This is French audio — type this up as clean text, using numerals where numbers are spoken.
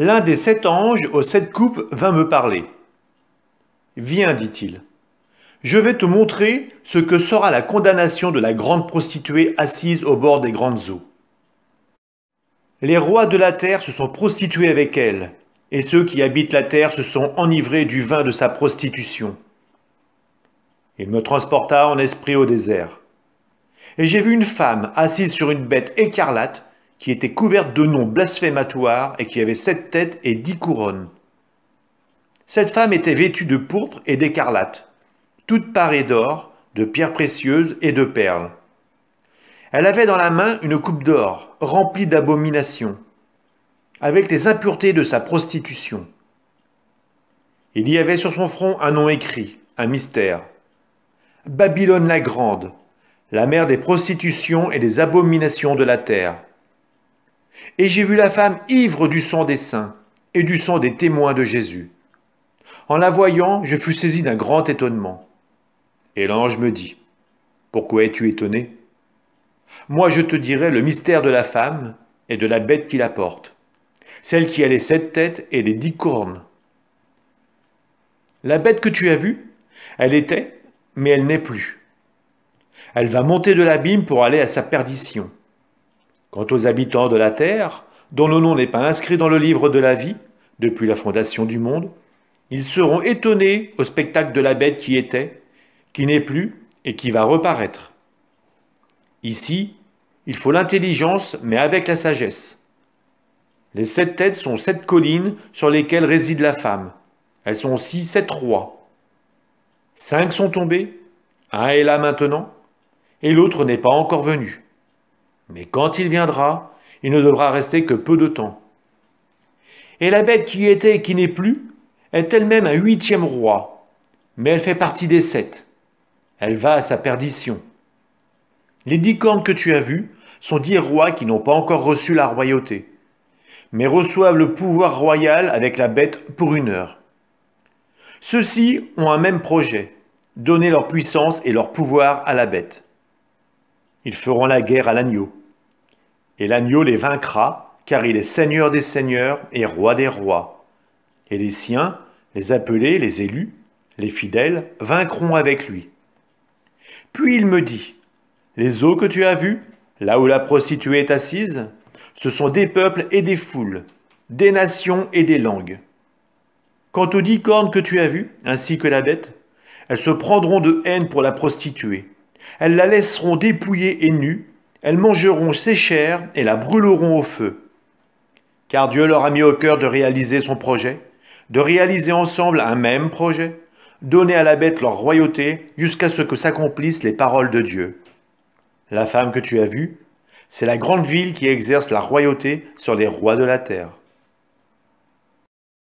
L'un des 7 anges aux 7 coupes vint me parler. « Viens, dit-il, je vais te montrer ce que sera la condamnation de la grande prostituée assise au bord des grandes eaux. Les rois de la terre se sont prostitués avec elle, et ceux qui habitent la terre se sont enivrés du vin de sa prostitution. » Il me transporta en esprit au désert. Et j'ai vu une femme assise sur une bête écarlate qui était couverte de noms blasphématoires et qui avait 7 têtes et 10 couronnes. Cette femme était vêtue de pourpre et d'écarlate, toute parée d'or, de pierres précieuses et de perles. Elle avait dans la main une coupe d'or remplie d'abominations, avec les impuretés de sa prostitution. Il y avait sur son front un nom écrit, un mystère. Babylone la grande, la mère des prostitutions et des abominations de la terre. Et j'ai vu la femme ivre du sang des saints et du sang des témoins de Jésus. En la voyant, je fus saisi d'un grand étonnement. Et l'ange me dit, « Pourquoi es-tu étonné? Moi je te dirai le mystère de la femme et de la bête qui la porte, celle qui a les 7 têtes et les 10 cornes. La bête que tu as vue, elle était, mais elle n'est plus. Elle va monter de l'abîme pour aller à sa perdition. Quant aux habitants de la terre, dont le nom n'est pas inscrit dans le livre de la vie, depuis la fondation du monde, ils seront étonnés au spectacle de la bête qui était, qui n'est plus et qui va reparaître. Ici, il faut l'intelligence, mais avec la sagesse. Les 7 têtes sont 7 collines sur lesquelles réside la femme. Elles sont aussi 7 rois. 5 sont tombés, un est là maintenant, et l'autre n'est pas encore venu. Mais quand il viendra, il ne devra rester que peu de temps. Et la bête qui était et qui n'est plus est elle-même un 8e roi, mais elle fait partie des 7. Elle va à sa perdition. Les 10 cornes que tu as vues sont 10 rois qui n'ont pas encore reçu la royauté, mais reçoivent le pouvoir royal avec la bête pour 1 heure. Ceux-ci ont un même projet, donner leur puissance et leur pouvoir à la bête. Ils feront la guerre à l'agneau. Et l'agneau les vaincra, car il est seigneur des seigneurs et roi des rois. Et les siens, les appelés, les élus, les fidèles, vaincront avec lui. Puis il me dit, les eaux que tu as vues, là où la prostituée est assise, ce sont des peuples et des foules, des nations et des langues. Quant aux 10 cornes que tu as vues, ainsi que la bête, elles se prendront de haine pour la prostituée. Elles la laisseront dépouillée et nue, elles mangeront ses chairs et la brûleront au feu. Car Dieu leur a mis au cœur de réaliser son projet, de réaliser ensemble un même projet, donner à la bête leur royauté jusqu'à ce que s'accomplissent les paroles de Dieu. La femme que tu as vue, c'est la grande ville qui exerce la royauté sur les rois de la terre.